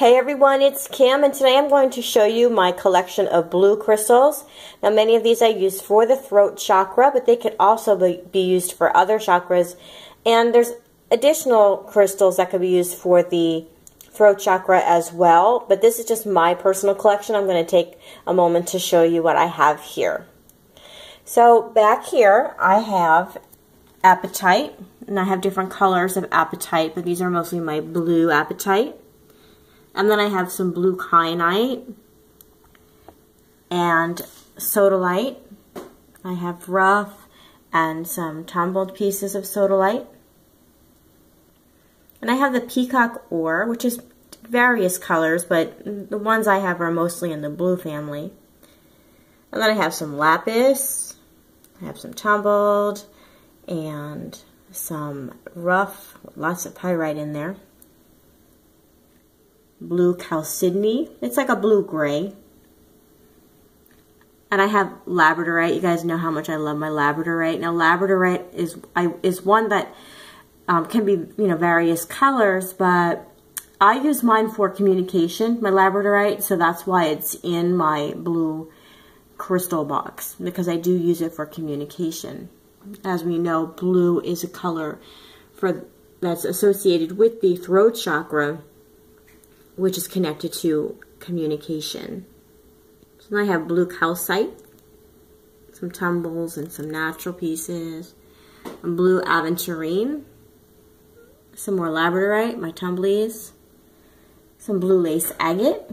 Hey everyone, it's Kim, and today I'm going to show you my collection of blue crystals. Now many of these I use for the throat chakra, but they could also be used for other chakras. And there's additional crystals that could be used for the throat chakra as well. But this is just my personal collection. I'm going to take a moment to show you what I have here. So back here I have apatite, and I have different colors of apatite, but these are mostly my blue apatite. And then I have some blue kyanite and sodalite. I have rough and some tumbled pieces of sodalite. And I have the peacock ore, which is various colors, but the ones I have are mostly in the blue family. And then I have some lapis, I have some tumbled, and some rough, lots of pyrite in there. Blue chalcedony. It's like a blue-gray. And I have Labradorite. You guys know how much I love my Labradorite. Now, Labradorite is one that can be, various colors, but I use mine for communication, my Labradorite, so that's why it's in my blue crystal box, because I do use it for communication. As we know, blue is a color that's associated with the throat chakra, which is connected to communication. So then I have blue calcite, some tumbles and some natural pieces, and blue aventurine, some more Labradorite, my tumblies, some blue lace agate,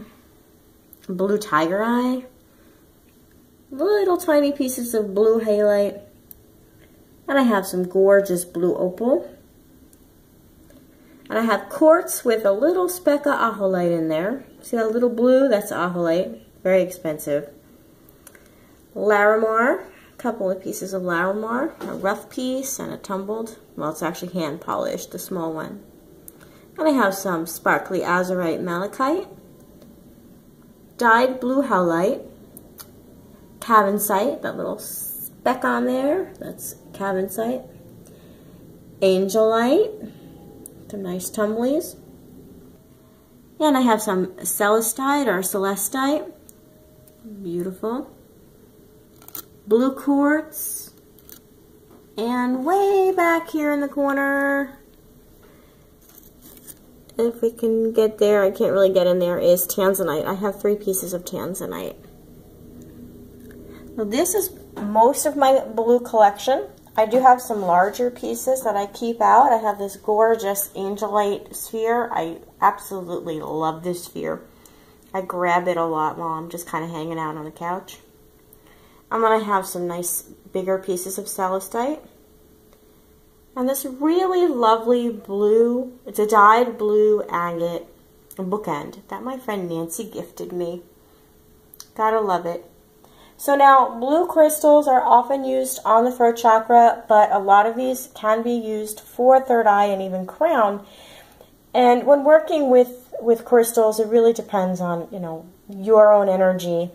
blue tiger eye, little tiny pieces of blue halite, and I have some gorgeous blue opal. And I have quartz with a little speck of aholite in there. See that little blue? That's aholite. Very expensive. Larimar. A couple of pieces of Larimar. A rough piece and a tumbled. Well, it's actually hand polished, the small one. And I have some sparkly azurite malachite. Dyed blue howlite. Cavinsite. That little speck on there. That's cavinsite. Angelite. Some nice tumblies. And I have some celestite or celestite. Beautiful. Blue quartz. And way back here in the corner, if we can get there, I can't really get in there, is Tanzanite. I have 3 pieces of Tanzanite. So this is most of my blue collection. I do have some larger pieces that I keep out. I have this gorgeous angelite sphere. I absolutely love this sphere. I grab it a lot while I'm just kind of hanging out on the couch. I'm going to have some nice bigger pieces of celestite. And this really lovely blue, it's a dyed blue agate bookend that my friend Nancy gifted me. Gotta love it. So now, blue crystals are often used on the throat chakra, but a lot of these can be used for third eye and even crown. And when working with crystals, it really depends on, your own energy.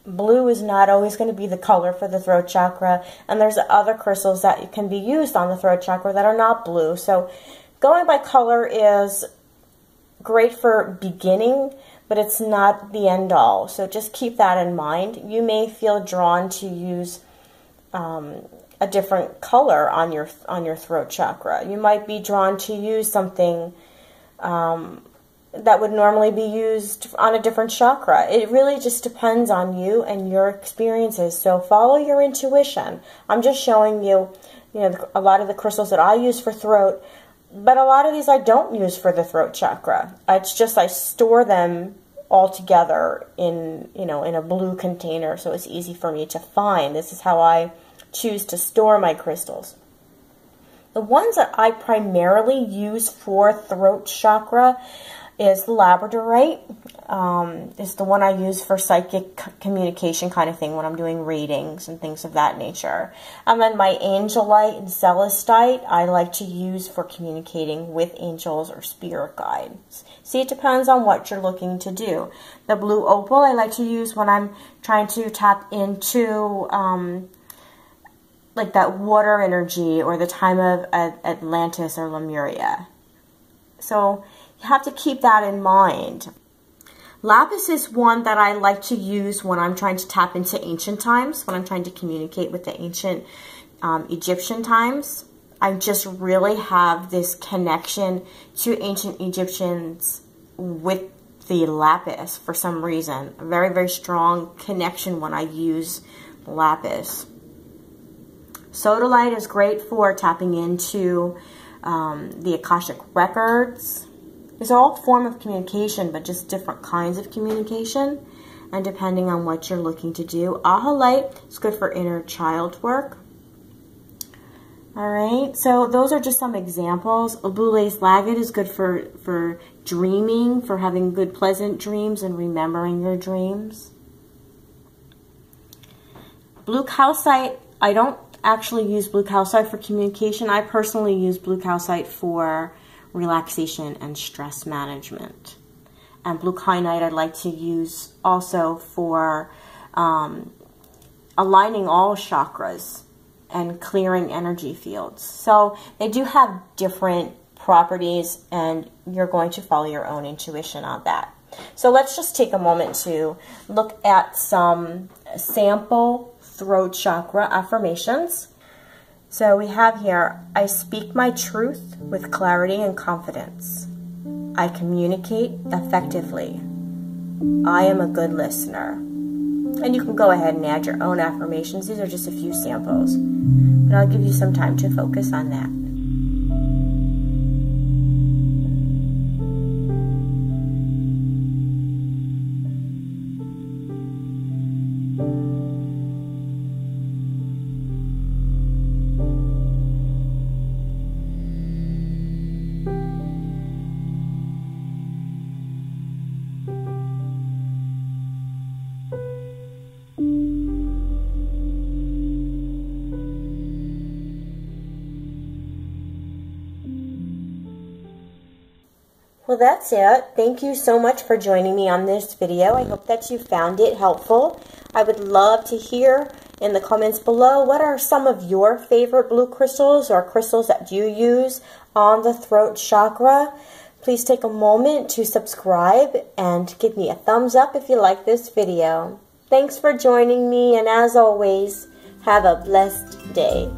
Blue is not always going to be the color for the throat chakra, and there's other crystals that can be used on the throat chakra that are not blue. So going by color is great for beginning, but it's not the end all. So just keep that in mind. You may feel drawn to use a different color on your throat chakra. You might be drawn to use something that would normally be used on a different chakra. It really just depends on you and your experiences. So follow your intuition. I'm just showing you, a lot of the crystals that I use for throat, but a lot of these I don't use for the throat chakra. It's just I store them all together in, in a blue container, so it's easy for me to find. This is how I choose to store my crystals. The ones that I primarily use for throat chakra is the Labradorite. It's the one I use for psychic communication kind of thing when I'm doing readings and things of that nature. And then my angelite and celestite I like to use for communicating with angels or spirit guides. See, it depends on what you're looking to do. The blue opal I like to use when I'm trying to tap into like that water energy or the time of Atlantis or Lemuria. So You have to keep that in mind. Lapis is one that I like to use when I'm trying to tap into ancient times, when I'm trying to communicate with the ancient Egyptian times. I just really have this connection to ancient Egyptians with the lapis for some reason. A very, very strong connection when I use lapis. Sodalite is great for tapping into the Akashic records. It's all form of communication, but just different kinds of communication, and depending on what you're looking to do. Ahalite is good for inner child work. All right, so those are just some examples. Obule's Lagat is good for dreaming, for having good, pleasant dreams and remembering your dreams. Blue calcite, I don't actually use blue calcite for communication. I personally use blue calcite for relaxation and stress management. And blue kyanite I'd like to use also for aligning all chakras and clearing energy fields. So they do have different properties, and you're going to follow your own intuition on that. So let's just take a moment to look at some sample throat chakra affirmations. So we have here, I speak my truth with clarity and confidence. I communicate effectively. I am a good listener. And you can go ahead and add your own affirmations. These are just a few samples, but I'll give you some time to focus on that. Well, that's it. Thank you so much for joining me on this video. I hope that you found it helpful. I would love to hear in the comments below, what are some of your favorite blue crystals or crystals that you use on the throat chakra? Please take a moment to subscribe and give me a thumbs up if you like this video. Thanks for joining me, and as always, have a blessed day.